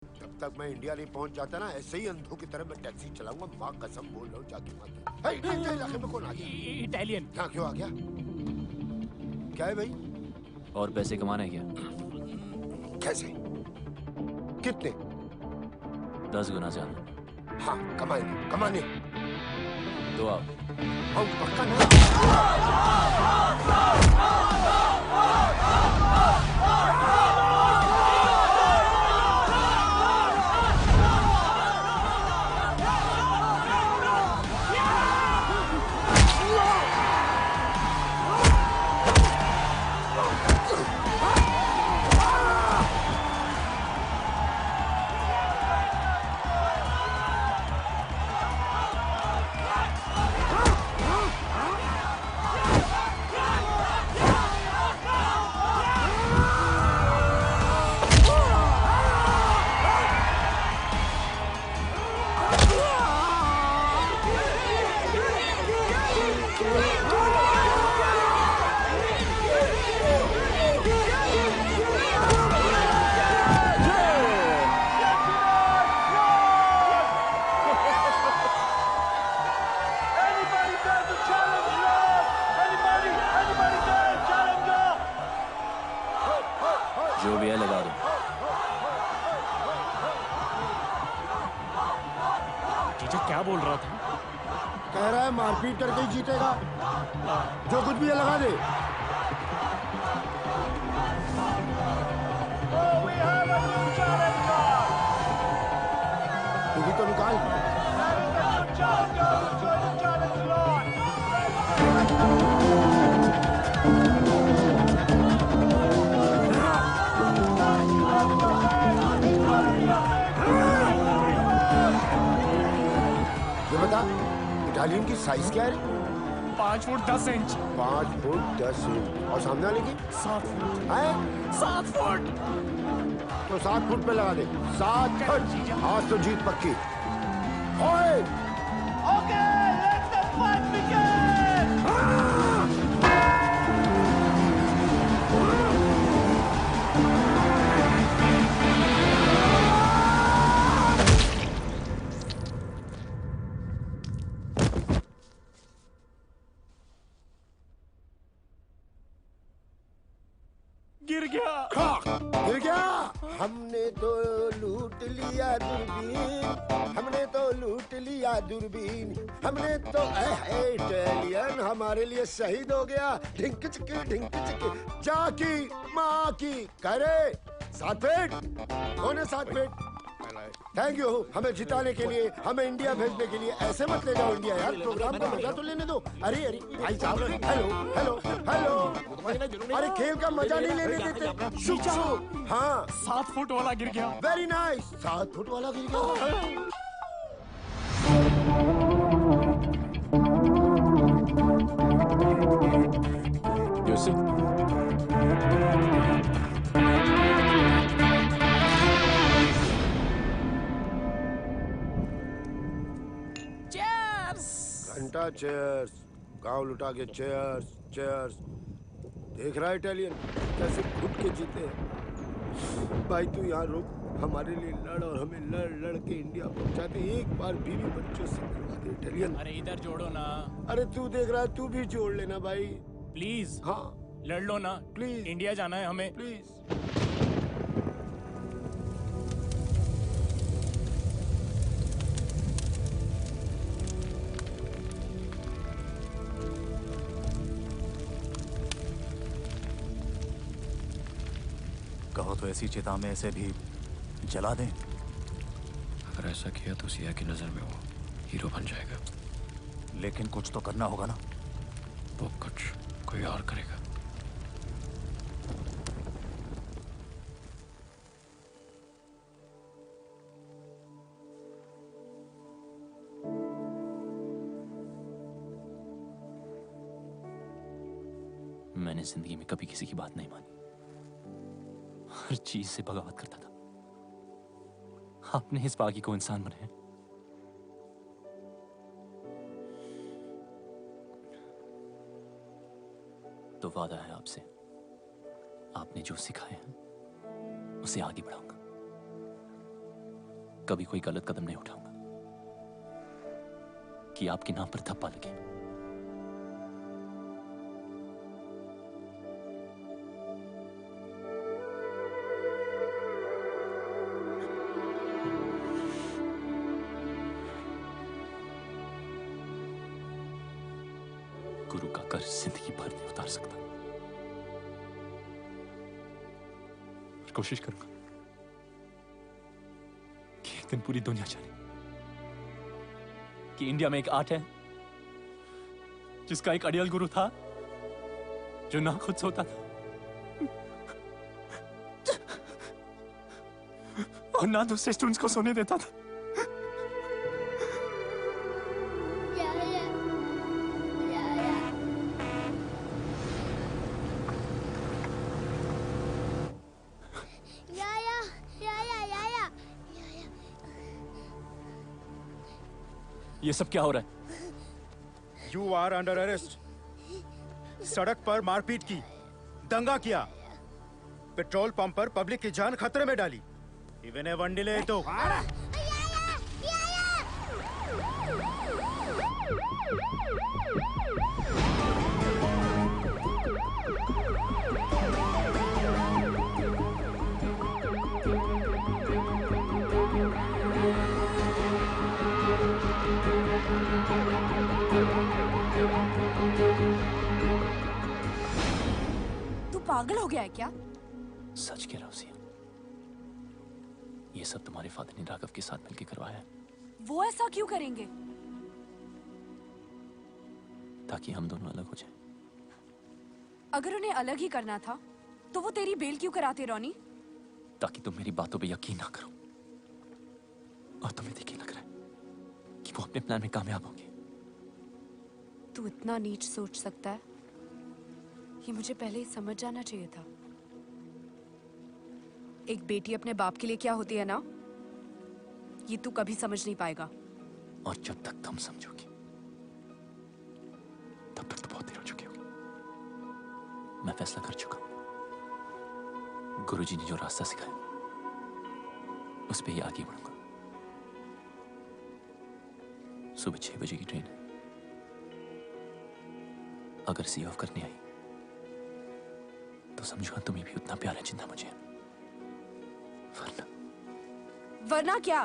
जब तक मैं इंडिया नहीं पहुंच जाता ना, ऐसे ही अंधों की तरह मैं टैक्सी चलाऊंगा। माँ कसम बोल रहा हूँ, जाके माँ की। इलाके में कौन आ गया? इटालियन। यहाँ क्यों आ गया? क्या है भाई? और पैसे कमाना है क्या? कैसे? कितने? 10 गुना ज्यादा। हाँ, कमाएंगे, कमाने। तो आओ। पक्का ना? जो भी है लगा दो। जीजा क्या बोल रहा था? कह रहा है मारपीट करके ही जीतेगा। जो कुछ भी है लगा दे। तू भी तो निकाल। ये बता, इटालियन की साइज क्या है? 5 फुट 10 इंच। 5 foot 10 inch. और सामने वाले की? 7 फुट। है? 7 फुट। तो 7 फुट पे लगा दे। 7 फुट। आज तो जीत पक्की। ओए! Okay, let the fight begin. गिर गया। गिर गया। हमने तो लूट लिया दूरबीन, हमने तो लूट लिया दूरबीन, हमने तो इटालियन हमारे लिए शहीद हो गया। ढिंक चिकी जाकी माँ की करे। 7 फीट। कौन है 7 फीट? थैंक यू हमें जिताने के लिए, हमें इंडिया भेजने के लिए। ऐसे मत ले जाओ इंडिया यार, प्रोग्राम को मजा तो लेने दो। अरे अरे भाई साहब, हेलो हेलो हेलो। अरे खेल का मजा नहीं लेने देते। शुभ शुभ। हाँ 7 फुट वाला गिर गया। Very nice. 7 फुट वाला गिर गया। घंटा चेयर्स, गांव लुटा के चेयर्स चेयर्स। देख रहा है इटालियन कैसे घुट के जीते हैं। भाई तू यहाँ रुक, हमारे लिए लड़ और हमें लड़ लड़ के इंडिया पहुंचाते। एक बार बीवी बच्चों से मिलवा दे इटालियन। अरे इधर जोड़ो ना। अरे तू देख रहा है, तू भी जोड़ लेना भाई प्लीज। हाँ लड़ लो ना प्लीज, इंडिया जाना है हमें। प्लीज। कहो तो ऐसी चिता में ऐसे भी जला दें। अगर ऐसा किया तो सिया की नजर में वो हीरो बन जाएगा। लेकिन कुछ तो करना होगा ना। वो कुछ कोई और करेगा। मैंने जिंदगी में कभी किसी की बात नहीं मानी, हर चीज से बगावत करता था। आपने इस बागी को इंसान बनाया। तो वादा है आपसे, आपने जो सिखाया है उसे आगे बढ़ाऊंगा। कभी कोई गलत कदम नहीं उठाऊंगा कि आपके नाम पर धब्बा लगे। गुरु का कर्ज जिंदगी भर नहीं उतार सकता। कोशिश करूंगा कि एक दिन पूरी दुनिया जाने कि इंडिया में एक आर्ट है जिसका एक अड़ियल गुरु था जो ना खुद सोता था और ना दूसरे स्टूडेंट्स को सोने देता था। ये सब क्या हो रहा है? You are under arrest. सड़क पर मारपीट की, दंगा किया, पेट्रोल पंप पर पब्लिक की जान खतरे में डाली। इवन वन डिले तो तू पागल हो गया है क्या? सच कह रहा हूं सिया, ये सब तुम्हारे फादर ने राघव के साथ मिलकर करवाया है। वो ऐसा क्यों करेंगे? ताकि हम दोनों अलग हो जाएं। अगर उन्हें अलग ही करना था तो वो तेरी बेल क्यों कराते रोनी? ताकि तुम मेरी बातों पे यकीन ना करो और तुम्हें देखिए लग रहा है कि वो अपने प्लान में कामयाब होंगे। तू इतना नीच सोच सकता है? ये मुझे पहले ही समझ जाना चाहिए था। एक बेटी अपने बाप के लिए क्या होती है ना, ये तू कभी समझ नहीं पाएगा। और जब तक तुम समझोगे तब तक तो बहुत देर हो चुकी होगी। मैं फैसला कर चुका हूं। गुरुजी ने जो रास्ता सिखाया उस पे ही आगे बढ़ूंगा। सुबह 6 बजे की ट्रेन है। अगर सी ऑफ करने आई तो समझूंगा तुम्हें भी उतना प्यार है जितना मुझे है। वरना क्या?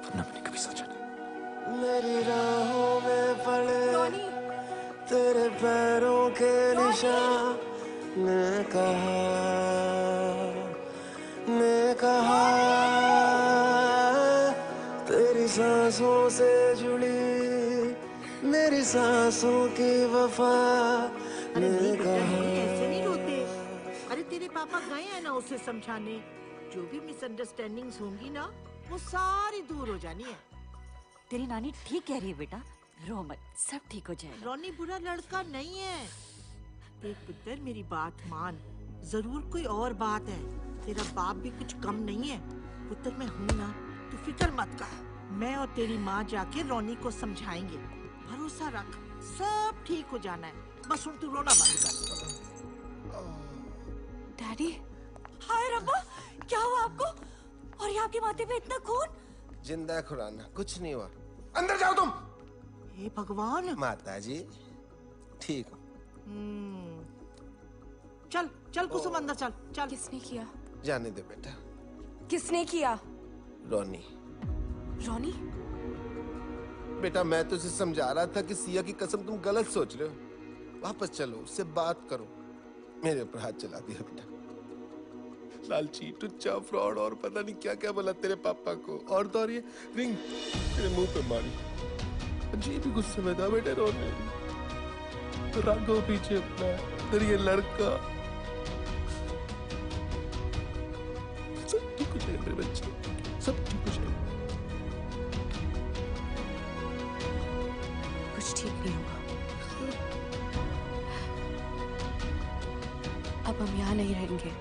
वरना मैंने कभी सोचा नहीं। मेरी राहों में पड़े तेरे पैरों के निशान, ने कहा तेरी सांसों से जुड़ी मेरी सांसों की वफा, अरे नहीं बेटा, ऐसे नहीं रोते। अरे तेरे पापा गए हैं ना उसे समझाने। जो भी मिसअंडरस्टैंडिंग्स होंगी ना वो सारी दूर हो जानी है। तेरी नानी ठीक कह रही है बेटा, रो मत, सब ठीक हो जाएगा। रोनी बुरा लड़का नहीं है। देख पुत्र, मेरी बात मान, जरूर कोई और बात है। तेरा बाप भी कुछ कम नहीं है। पुत्र मैं हूँ ना, तू फिक्र मत कर। मैं और तेरी माँ जाके रोनी को समझाएंगे। भरोसा रख, सब ठीक हो जाना है। बस उन तू रोना बंद कर। डैडी, हाय रब्बा, क्या हुआ आपको? और ये आपके माथे पे इतना खून? जिंदा खुराना, कुछ नहीं हुआ। अंदर जाओ तुम। हे भगवान। माता जी ठीक हो? चल चल कुसुम अंदर चल चल। किसने किया? जाने दे बेटा। किसने किया? रोनी। रोनी? बेटा मैं तुझे समझा रहा था कि सिया की कसम तुम गलत सोच रहे हो। वापस चलो, उससे बात करो। मेरे ऊपर हाथ चला दिया बेटा। लालची, टुच्चा, फ्रॉड और पता नहीं क्या क्या बोला तेरे पापा को। और तो और ये रिंग तेरे मुंह पे मारी। अजीब ही गुस्से में था बेटे रोने। तो राघव पीछे अपना फिर ये लड़का। सब ठीक हो जाएगा मेरे बच्चे, सब ठीक हो जाएगा। कुछ ठीक नहीं होगा। अब हम यहाँ नहीं रहेंगे।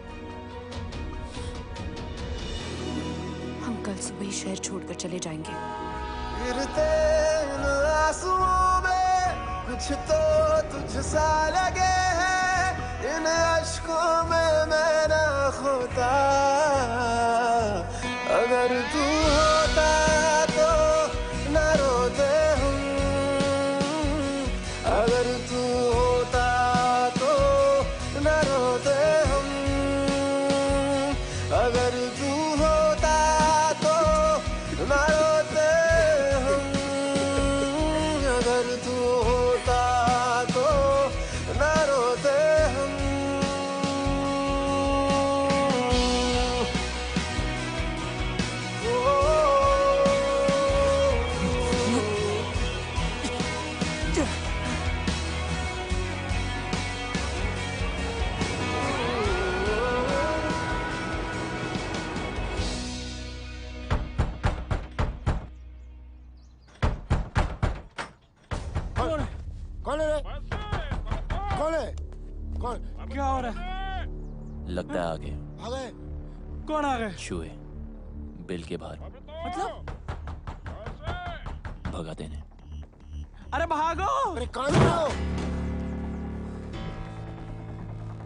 हम कल सुबह ही शहर छोड़कर चले जाएंगे। गिरते इन आंसुओं में कुछ तो तुझसा लगे है। इन अश्कों में मैं ना खोता। अगर तू होता तो न रोते हम, अगर तू होता तो न रोते हम, अगर तू होता तो न रोते हम, अगर तू होता तो न रोते हम। कौन है रे? कौन है? कौन? क्या हो रहा है? लगता है आगे आ गए? कौन आ गए? छुए बिल के बाहर मतलब? भगा देने। अरे भागो! अरे कौन है वो?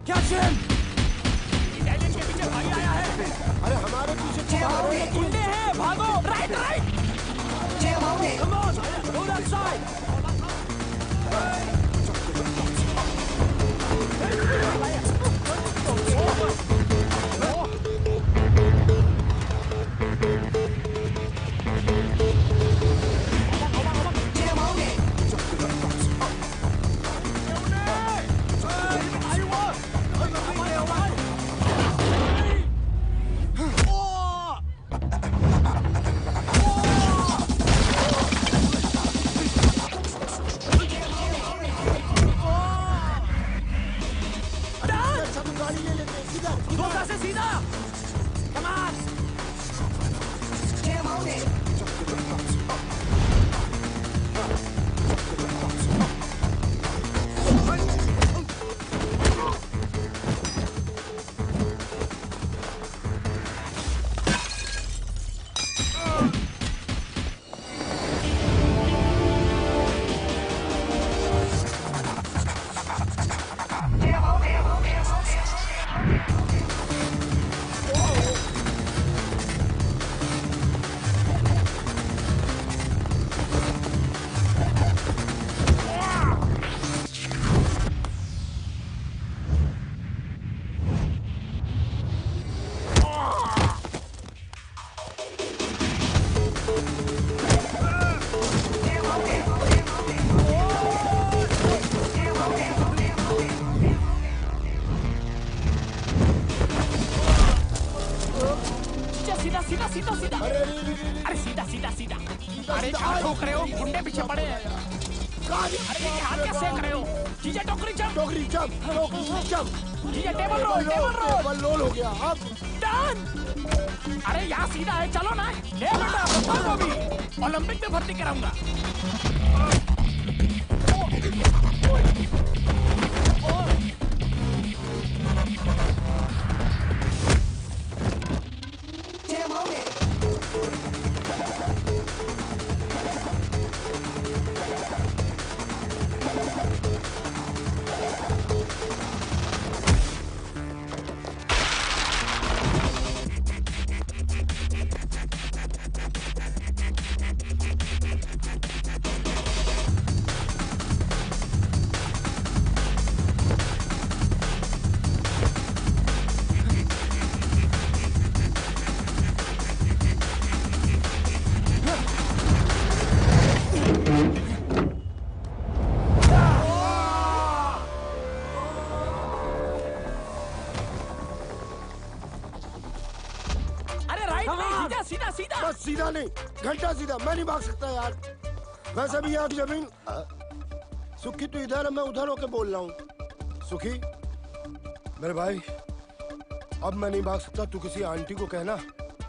क्या चैन? इटालियन के पीछे भाई आया है। अरे हमारे पीछे क्या आ रहे हैं? गुंडे हैं, भागो! Right right! Come on, go that side! अरे क्या ठोक रहे हो? गुंडे पीछे पड़े हैं। अरे ये हाथ क्या सेक रहे हो? जीजा टोकरी जंप। टोकरी जंप, टोकरी जंप। जीजा table roll, table roll. Table roll हो गया अब। डन। अरे यहाँ सीधा है, चलो ना। ले बेटा, बताओ अभी। ओलंपिक में भर्ती कराऊंगा। सीधा सीधा बस सीधा नहीं, घंटा सीधा। मैं नहीं भाग सकता यार। वैसे भी यहाँ की जमीन। सुखी तू इधर है, मैं उधर होके बोल रहा हूँ। सुखी मेरे भाई, अब मैं नहीं भाग सकता। तू किसी आंटी को कहना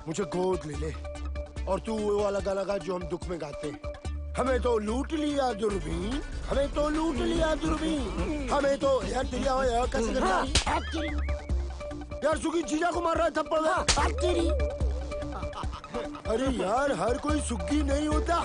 मुझे गोद ले ले, और तू वो वाला गाना गा जो हम दुख में गाते हैं। हमें तो लूट लिया दूरबीन, हमें तो लूट लिया दूरबीन, हमें तो यार दिया हो यार कैसे यार। सुखी जीजा को मार रहा है थप्पड़। अरे यार, हर कोई सुखी नहीं होता।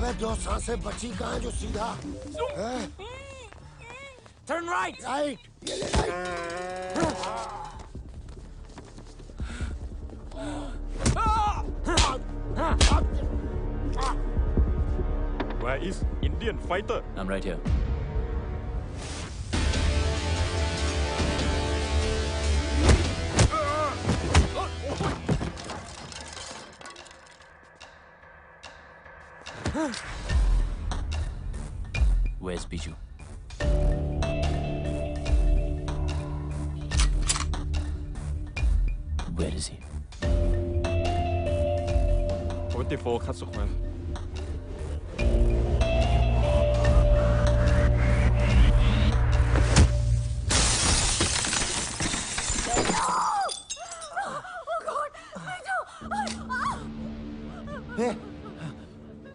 अबे 2 सांसें बची कहाँ है जो सीधा? Turn right. राइट, ये ले right. Where is Indian fighter? I'm right here. Where's Biju? Where is he? 44 consequence.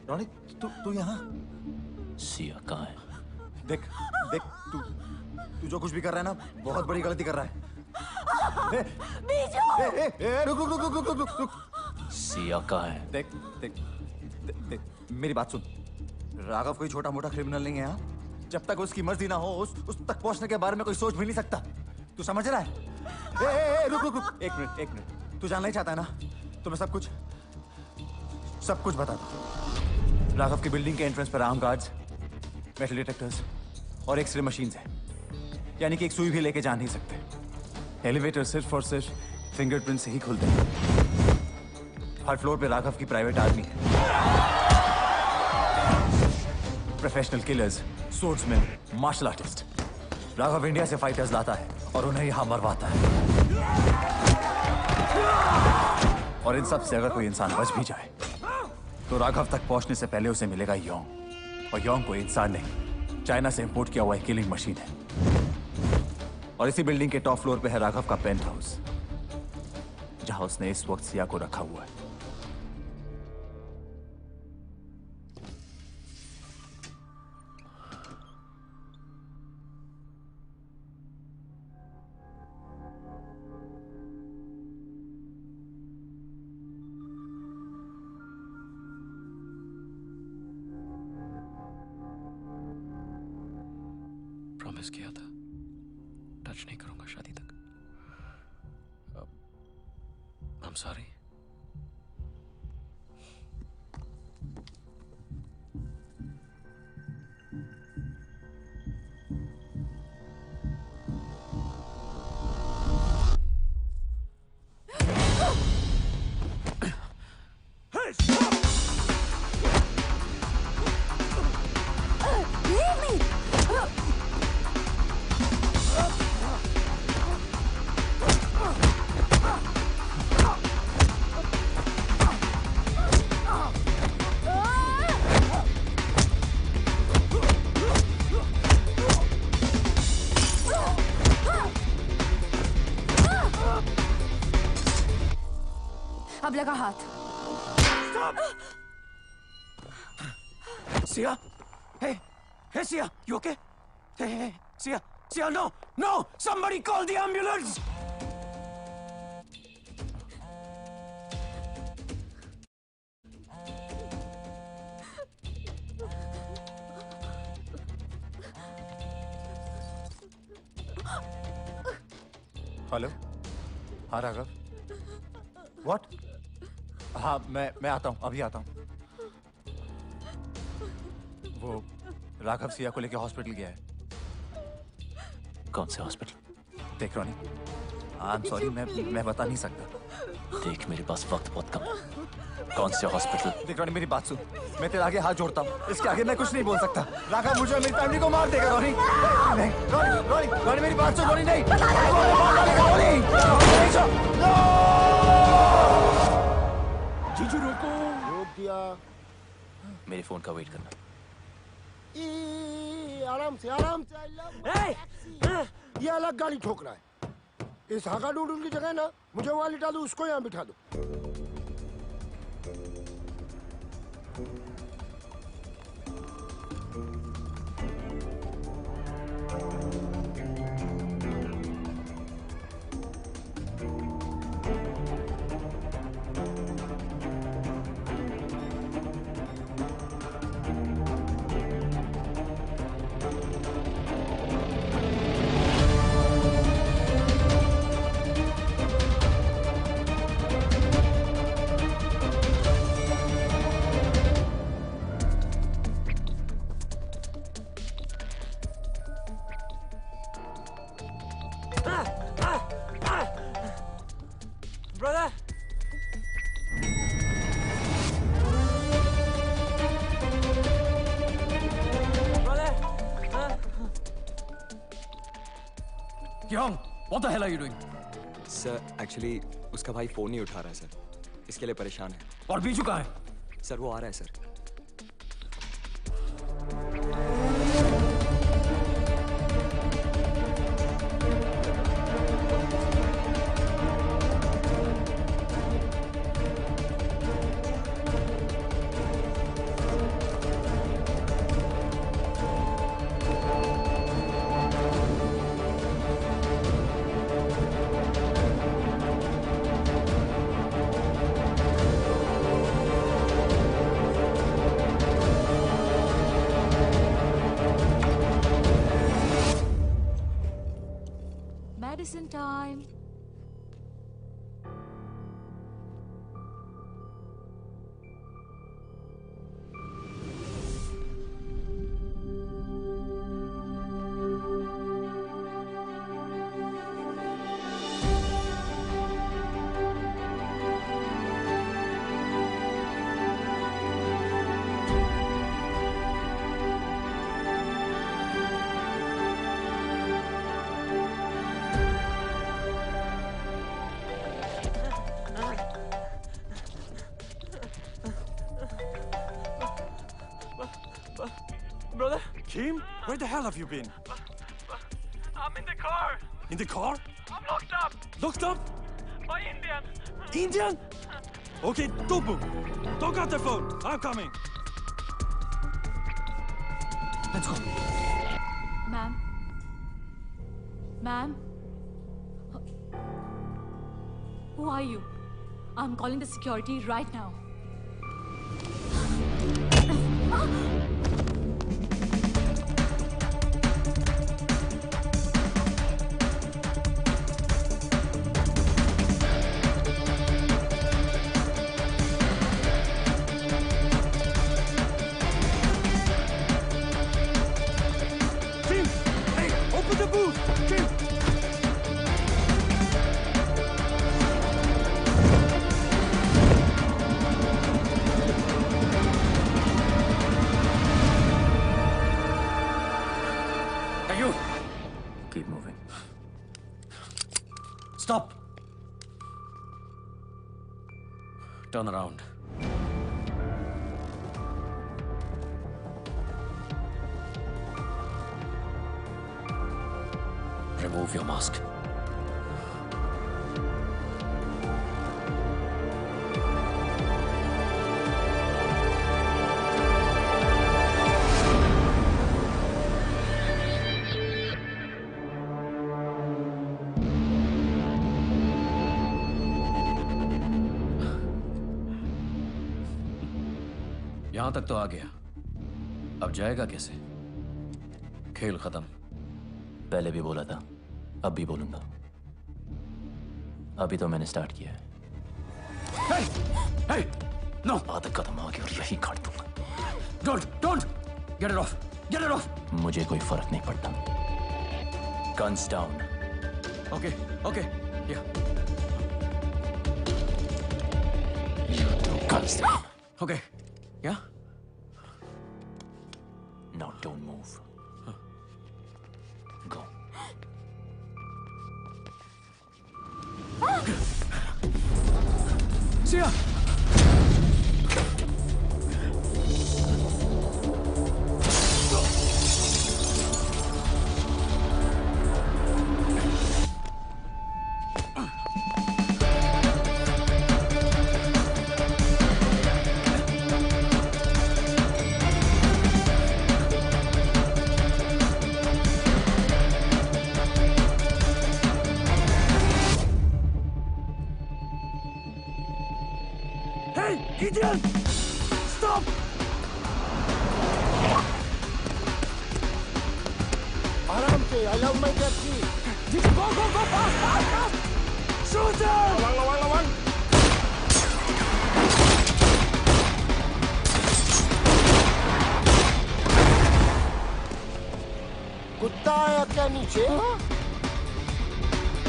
Ronnie, तू यहाँ? सिया कहाँ है? देख, तू जो कुछ भी कर रहा है ना, बहुत बड़ी गलती कर रहा है। रुक। सिया कहाँ है? देख, मेरी बात सुन। राघव कोई छोटा मोटा क्रिमिनल नहीं है यहाँ। जब तक उसकी मर्जी ना हो, उस तक पहुंचने के बारे में कोई सोच भी नहीं सकता। तू समझ रहा है? रुक। एक मिनट। तू जानना ही चाहता है ना? तो मैं सब कुछ बता दूं। राघव की बिल्डिंग के एंट्रेंस पर आर्म गार्ड्स, मेटल डिटेक्टर्स और एक्सरे मशीन्स हैं। यानी कि एक सुई भी लेके जा नहीं सकते। एलिवेटर सिर्फ और सिर्फ फिंगरप्रिंट से ही खुलते हैं। हर फ्लोर पे राघव की प्राइवेट आर्मी है। Professional killers, swordsman, martial artist. Raghav India से फाइटर्स लाता है और उन्हें यहां मरवाता है। और इन सब से अगर कोई इंसान बच भी जाए तो राघव तक पहुंचने से पहले उसे मिलेगा योंग। और योंग कोई इंसान नहीं, चाइना से इंपोर्ट किया हुआ एक किलिंग मशीन है। और इसी बिल्डिंग के टॉप फ्लोर पे है राघव का पेंट हाउस, जहां उसने इस वक्त सिया को रखा हुआ है। प्रॉमिस किया था टच नहीं करूंगा शादी तक। I'm sorry. Leave me! अब लगा हाथ। Sia? Hey, Sia, you okay? Hey, Sia, no! Somebody call the ambulance! Hello, हाँ राघव। What? हाँ, मैं आता हूँ, अभी आता हूँ। वो राघव सिया को लेके हॉस्पिटल गया है। कौन से हॉस्पिटल? देख रॉनी, I'm sorry, मैं बता नहीं सकता। देख मेरे पास वक्त बहुत कम है। कौन से हॉस्पिटल? देख रॉनी, मेरी बात सुन। मैं तेरे आगे हाथ जोड़ता हूँ। इसके आगे मैं कुछ नहीं बोल सकता। राघव मुझे और मेरी फैमिली को मार देगा रॉनी। नहीं, रॉनी मेरी बात सुन रॉनी, नहीं। जीजू रोको। रोक दिया। मेरे फोन का वेट करना। आराम से ये अलग गाड़ी ठोक रहा है। इस हाका डूडूल की जगह ना मुझे वहां लिटा दो, उसको यहाँ बिठा दो। Brother! Brother! Kyung, what the hell are you doing? Sir actually उसका भाई फोन नहीं उठा रहा है सर, इसके लिए परेशान है। और बीजू कहाँ है? सर वो आ रहा है sir. Medicine time. Brother! Kim, where the hell have you been? I'm in the car! In the car? I'm locked up! Locked up? By Indian! Indian? Okay, don't move. Don't cut the phone. I'm coming. Let's go. Ma'am? Ma'am? Who are you? I'm calling the security right now. Kim! Hey, open the booth! Kim! Hey, you! Keep moving. Stop! Turn around. Remove your mask. यहां तक तो आ गया, अब जाएगा कैसे? खेल खत्म। पहले भी बोला था, अब भी बोलूंगा। अभी तो मैंने स्टार्ट किया है। Hey! Hey! No! आदत खत्म हो गई और यही काट दूंगा। Don't! Get it off! Get it off! मुझे कोई फर्क नहीं पड़ता। Guns down. Okay, yeah. Guns down. Okay, yeah? Now don't move. Go. Sia! Hey, Gideon! Stop! आराम से, I love my taxi. Go, fast! Shoot him! Lawang! कुत्ता आया क्या नीचे?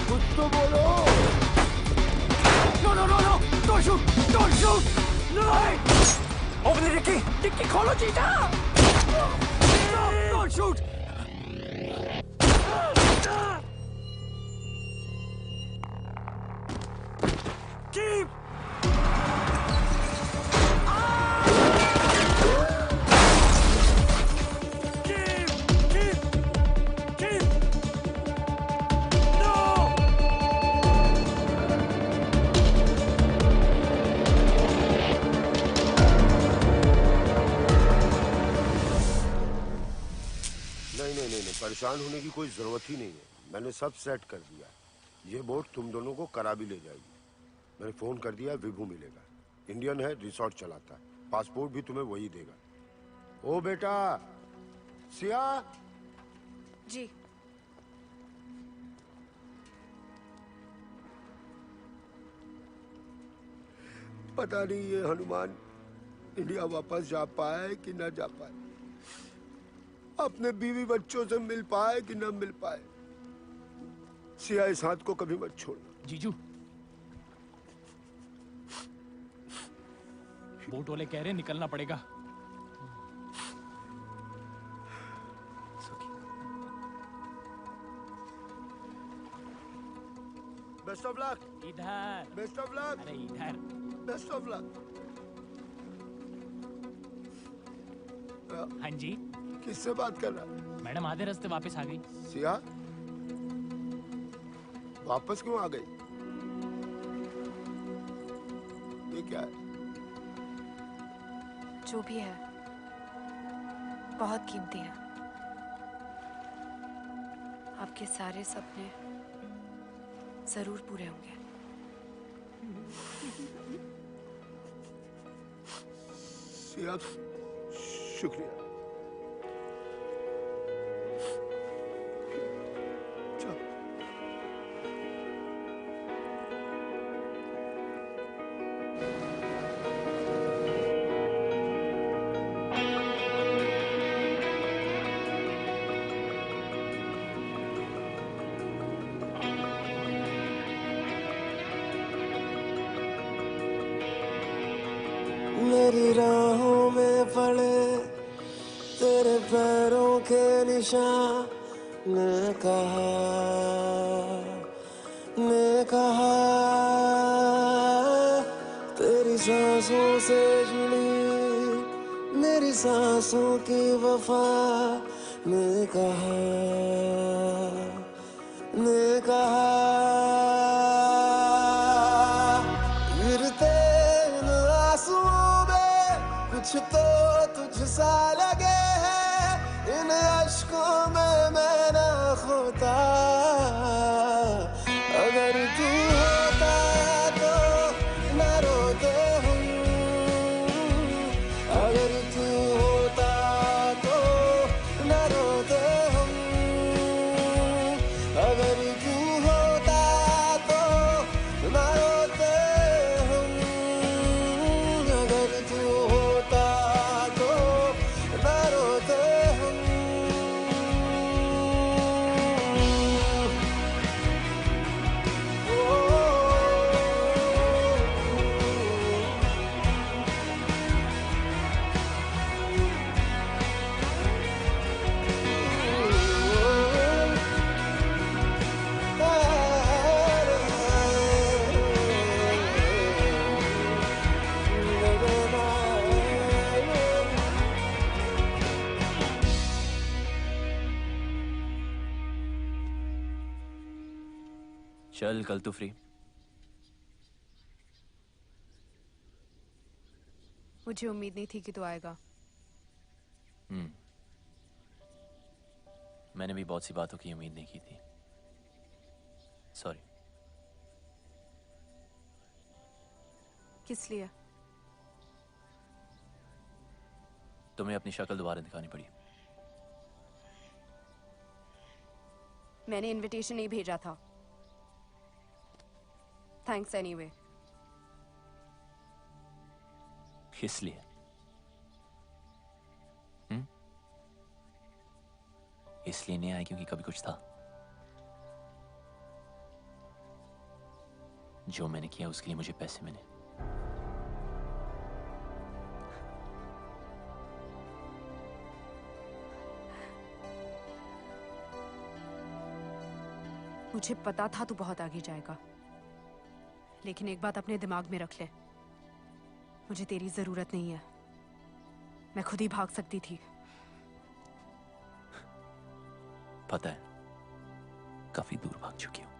कुछ तो बोलो. No! shoot! Don't shoot! No! Open the dicky! Dicky खोलो जीजा! Stop! Don't shoot! Keep! नहीं, परेशान होने की कोई जरूरत ही नहीं है। मैंने सब सेट कर दिया। ये बोट तुम दोनों को करा भी ले जाएगी। मैंने फोन कर दिया, विभू मिलेगा। इंडियन है, रिसोर्ट चलाता है, पासपोर्ट भी तुम्हें वही देगा। ओ बेटा सिया जी। पता नहीं ये हनुमान इंडिया वापस जा पाए कि ना जा पाए, अपने बीवी बच्चों से मिल पाए कि ना मिल पाए। सिया इस हाथ को कभी मत छोड़ना। जीजू, बोट वाले कह रहे निकलना पड़ेगा। Best of luck. इधर। Best of luck. अरे इधर। Best of luck. हाँ जी। किससे बात कर रहा? मैडम आधे रास्ते वापस आ गई। सिया वापस क्यों आ गई? ये क्या है? जो भी है बहुत कीमती है। आपके सारे सपने जरूर पूरे होंगे। सिया शुक्रिया। मेरी राहों में पड़े तेरे पैरों के निशान, ने कहा तेरी सांसों से जुड़ी मेरी सांसों की वफा, ने कहा गिरते इन आंसुओं में कुछ तो तुझसा लगे है, इन अश्कों में मैं ना खोता। अगर तू होता तो न रोते हम, अगर तू होता तो न रोते हम, अगर तू होता तो न रोते हम, अगर तू होता तो न रोते हम। चल कल तो फ्री। मुझे उम्मीद नहीं थी कि तू आएगा। मैंने भी बहुत सी बातों की उम्मीद नहीं की थी। सॉरी। किस लिए? तुम्हें अपनी शक्ल दोबारा दिखानी पड़ी। मैंने इनविटेशन नहीं भेजा था। Thanks anyway. इसलिए इसलिए नहीं आया क्योंकि कभी कुछ था। जो मैंने किया उसके लिए मुझे पैसे मिले। मुझे पता था तू बहुत आगे जाएगा, लेकिन एक बात अपने दिमाग में रख ले, मुझे तेरी जरूरत नहीं है। मैं खुद ही भाग सकती थी। पता है, काफी दूर भाग चुकी हूं।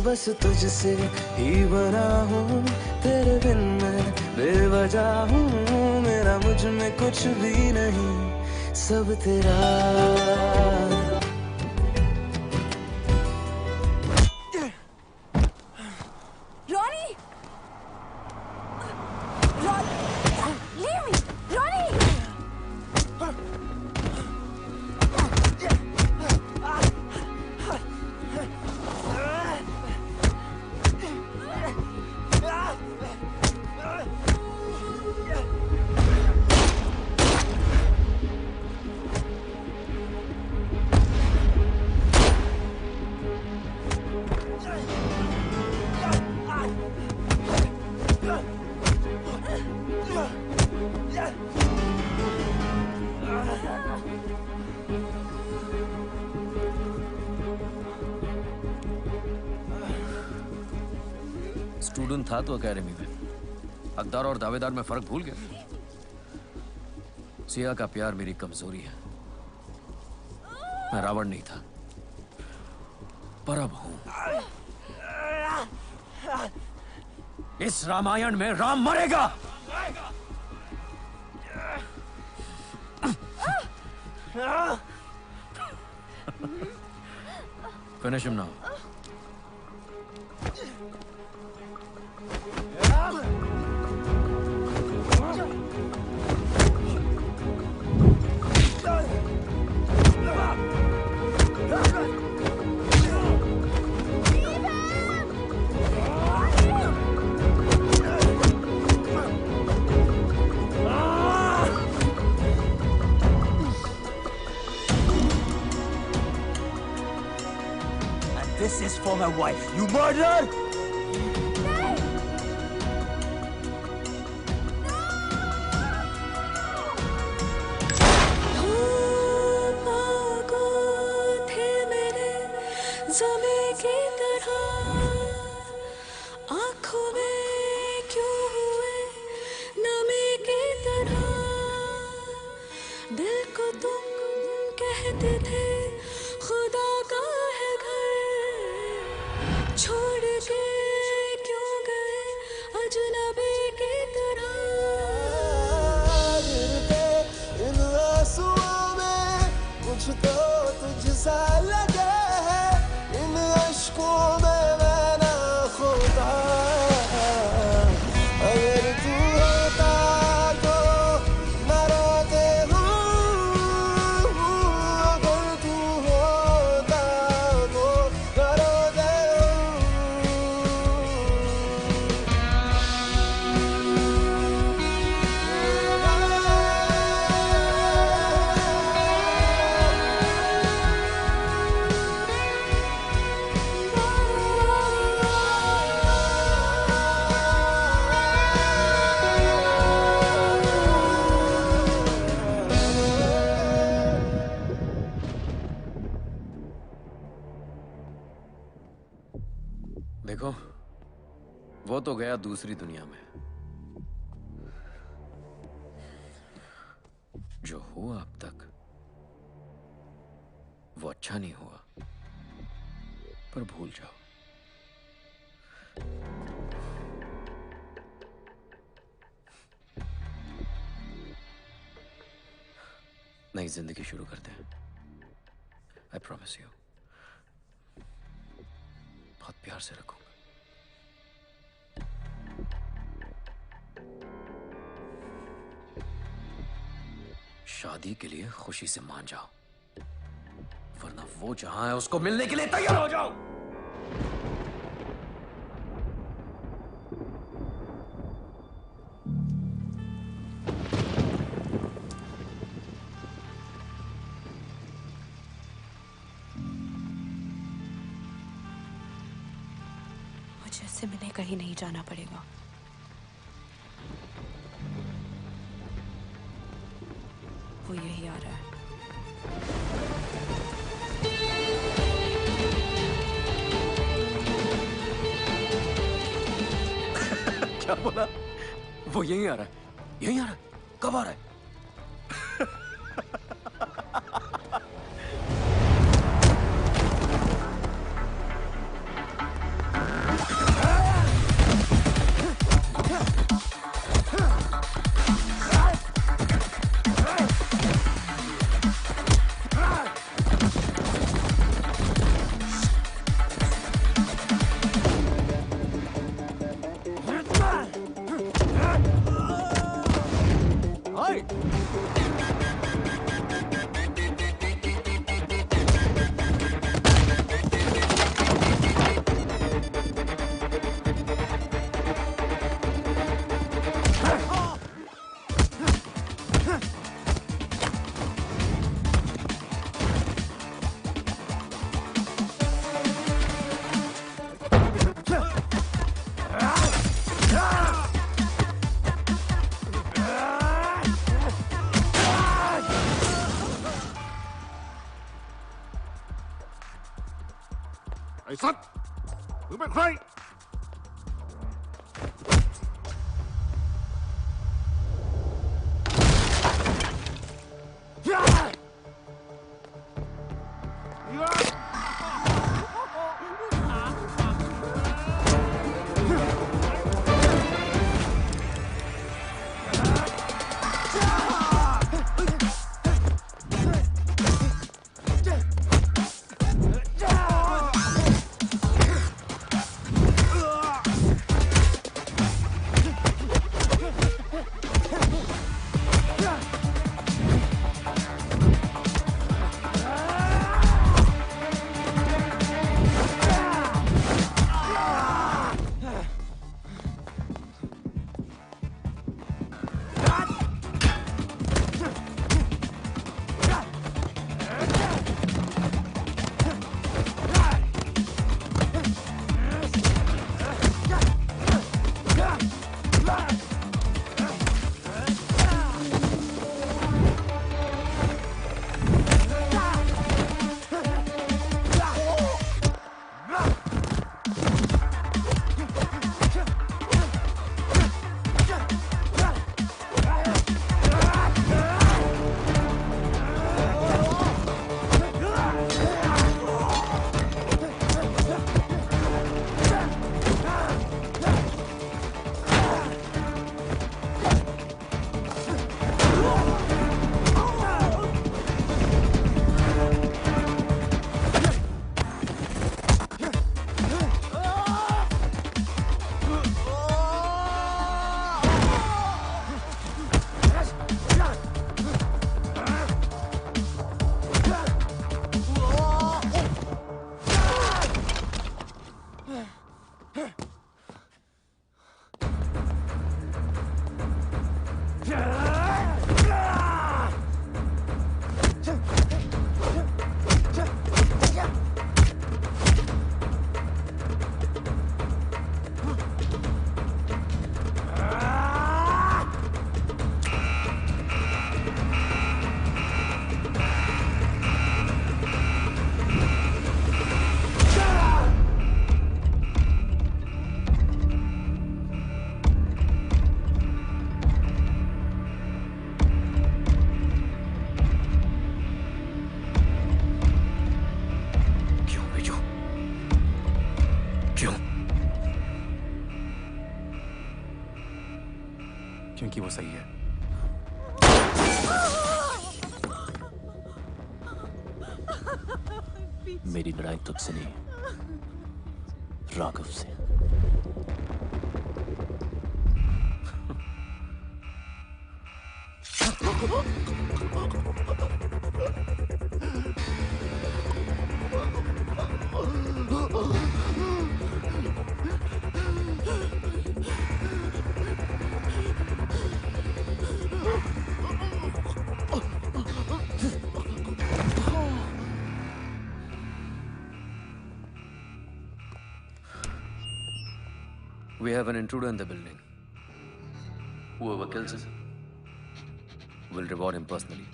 बस तुझसे ही बना हूँ, तेरे बिन मैं बेवजह हूँ। मेरा मुझ में कुछ भी नहीं, सब तेरा। स्टूडेंट था तो एकेडमी में, हकदार और दावेदार में फर्क भूल गया। सिया का प्यार मेरी कमजोरी है। मैं रावण नहीं था, पर अब हूं। इस रामायण में राम मरेगा। Finish him now. This is for my wife. You murdered! दिल को तुम कहते थे खुदा का है छोड़ के क्यों गए अजनबी की तरह। गिरते इन आंसुओं में कुछ तो तुझसा लगा है, इन अश्कों में मैं ना खोता। अगर तू होता तो न रोते हूँ, अगर तू होता तो न रोते देखो, वो तो गया दूसरी दुनिया में। जो हुआ अब तक वो अच्छा नहीं हुआ, पर भूल जाओ। नई जिंदगी शुरू करते हैं। आई प्रॉमिस यू, बहुत प्यार से रखूंगा। शादी के लिए खुशी से मान जाओ, वरना वो जहां है उसको मिलने के लिए तैयार हो जाओ। मुझे इससे मिलने कहीं नहीं जाना पड़ेगा। वो यही आ रहा है। क्या बोला? वो यहीं आ रहा है? यहीं आ रहा है? कब आ रहा है?ไอ้สัตว์มึงเป็นใคร कि वो सही है। मेरी लड़ाई तुझसे नहीं, राघव से। We have an intruder in the building. Whoever kills him will reward him personally.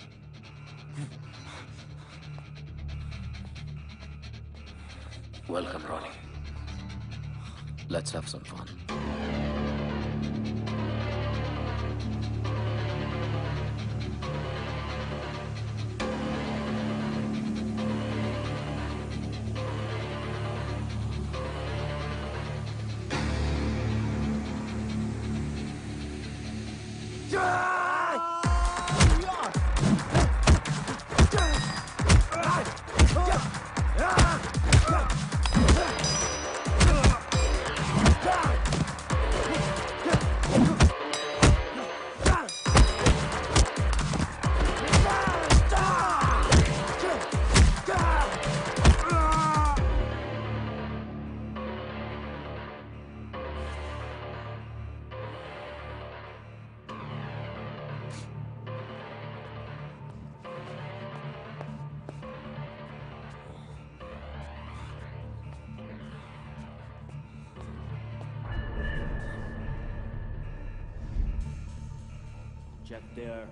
Welcome, Ronnie. Let's have some fun. Check there.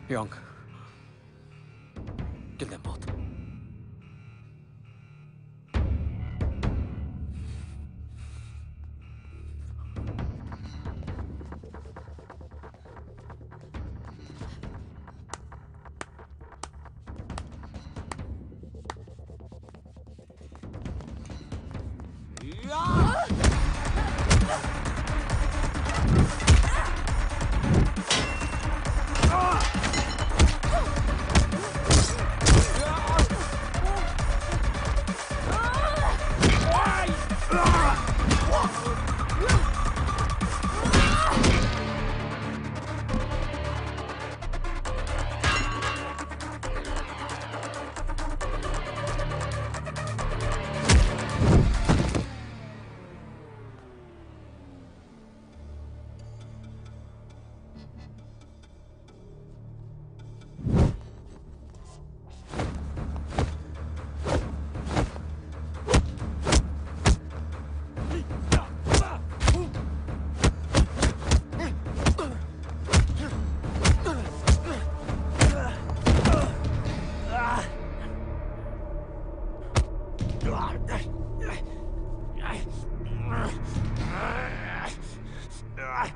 Young. Kill them both.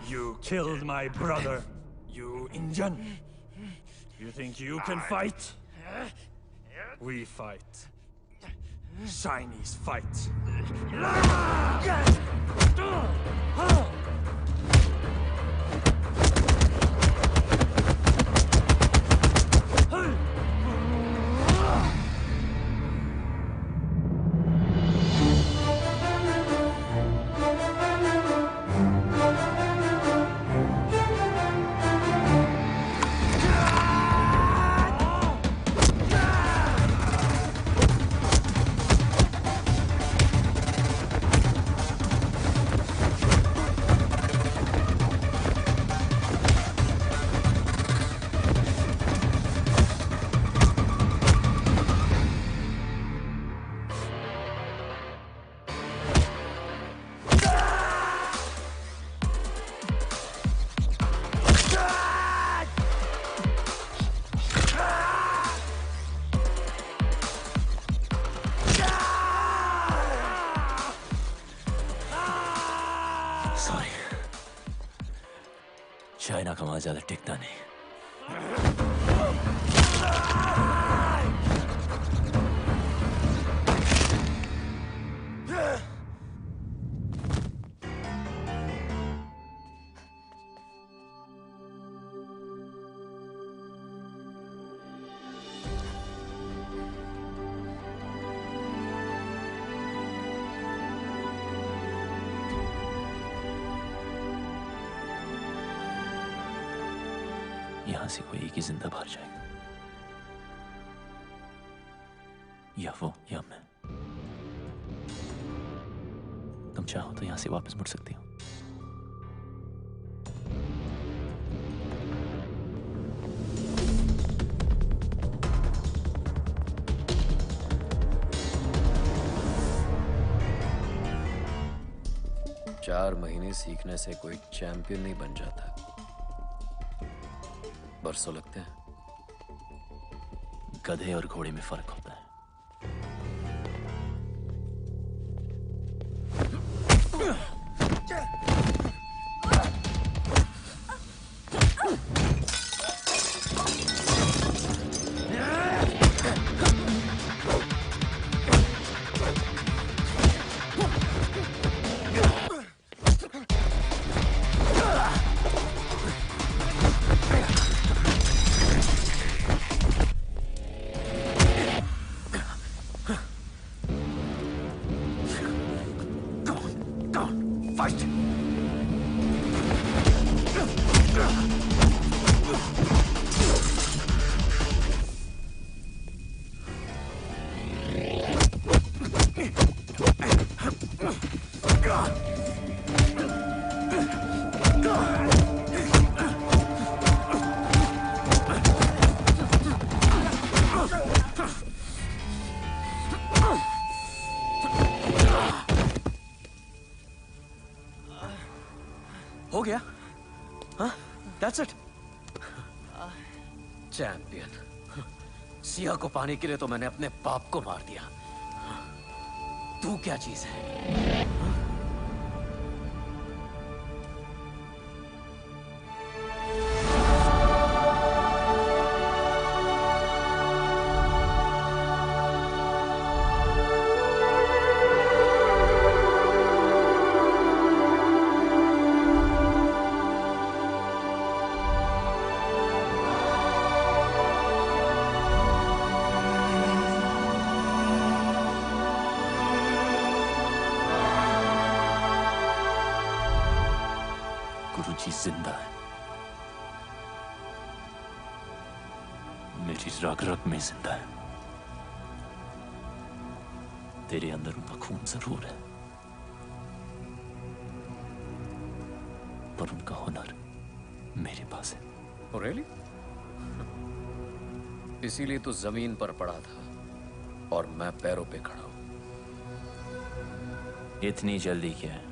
You killed my brother, you Indian. You think you can fight? We fight. Chinese fight. China का माल ज्यादा टिकता नहीं। यहां से कोई एक ही जिंदा बाहर जाएगा, या वो या मैं। तुम चाहो तो यहां से वापस मुड़ सकती हो। चार महीने सीखने से कोई चैंपियन नहीं बन जाता, बरसों लगते हैं। गधे और घोड़े में फर्क होता है। हो गया? हाँ? That's it. चैंपियन। सिया को पाने के लिए तो मैंने अपने बाप को मार दिया। तू क्या चीज है? गुरुजी जिंदा है, मेरी रग रग में जिंदा है। तेरे अंदर उनका खून जरूर है, पर उनका हुनर मेरे पास है। Oh, really? इसीलिए तो जमीन पर पड़ा था और मैं पैरों पे खड़ा हूं। इतनी जल्दी क्या है?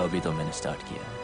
अभी तो मैंने स्टार्ट किया है।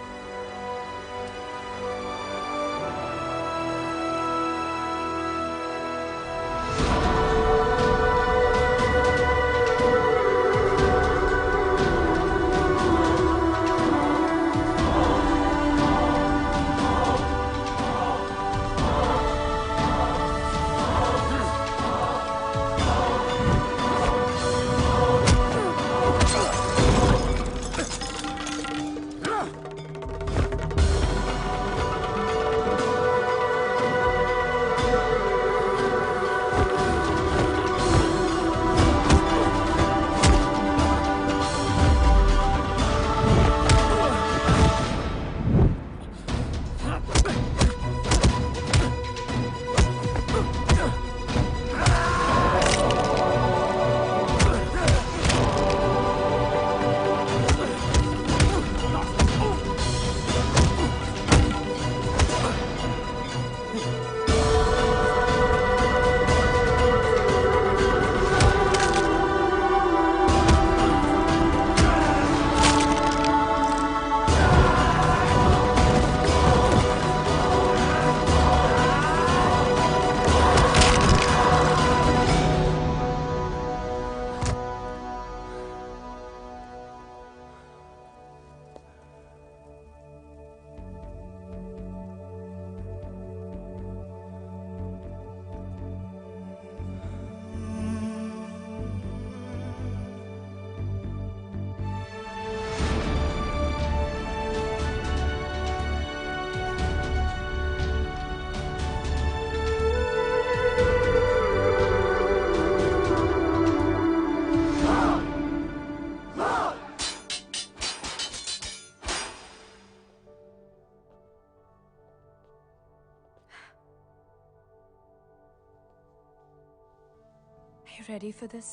ready for this?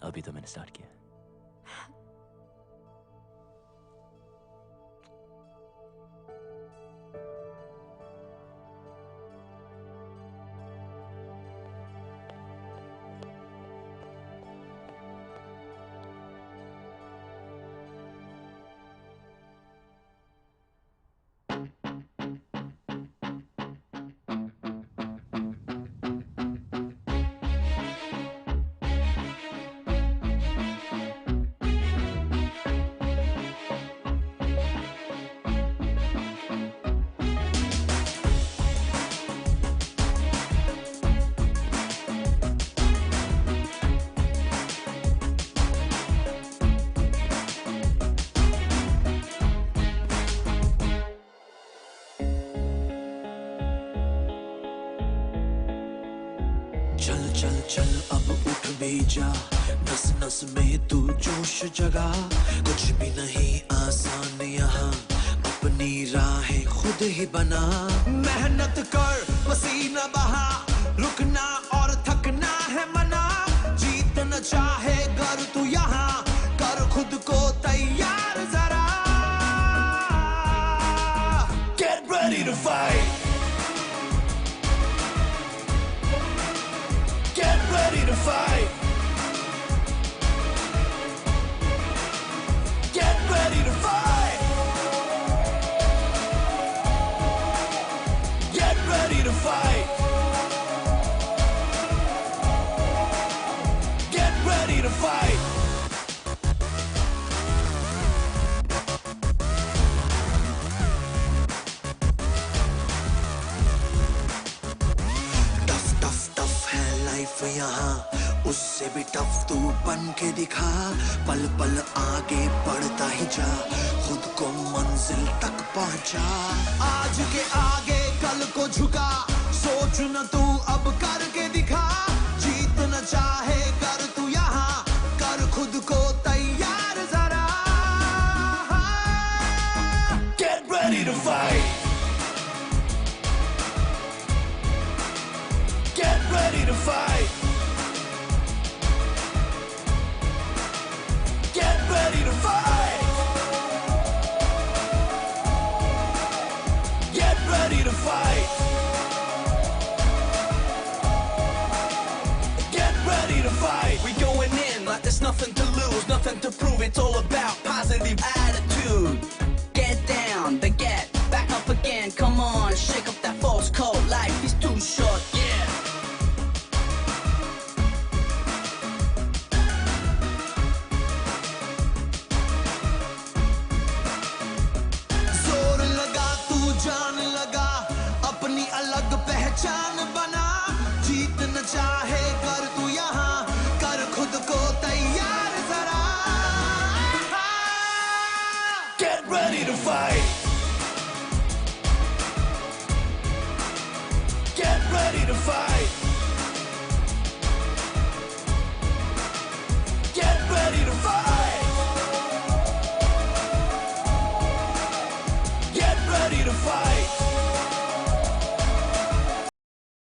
अभी तो मैंने स्टार्ट किया। चल चल चल अब उठ भी जा, नस नस में तू जोश जगा। कुछ भी नहीं आसान यहाँ, अपनी राहें खुद ही बना। मेहनत कर पसीना बहा, रुकना और थकना है मना। जीत न चाहे कर तू यहाँ, कर खुद को तैयार जरा। Get ready to fight. Ready to fight. Get ready to fight. Get ready to fight. Get ready to fight. यहाँ उससे भी टफ तू बन के दिखा। पल पल आगे बढ़ता ही जा, खुद को मंजिल तक पहुंचा। आज के आगे कल को झुका, सोच न तू अब करके दिखा। जीत न चाहे कर तू यहाँ, कर खुद को तैयार जरा। Get ready to fight. Get ready to fight. Get ready to fight. Get ready to fight. Get ready to fight. We going in like there's nothing to lose, nothing to prove. It's all about positive attitude. Get down, then get back up again. Come on, shake up that false coat. Life is too short, yeah. पहचान बना। जीत न चाहे कर तू यहाँ, कर खुद को तैयार जरा। Get ready to fight. Get ready to fight.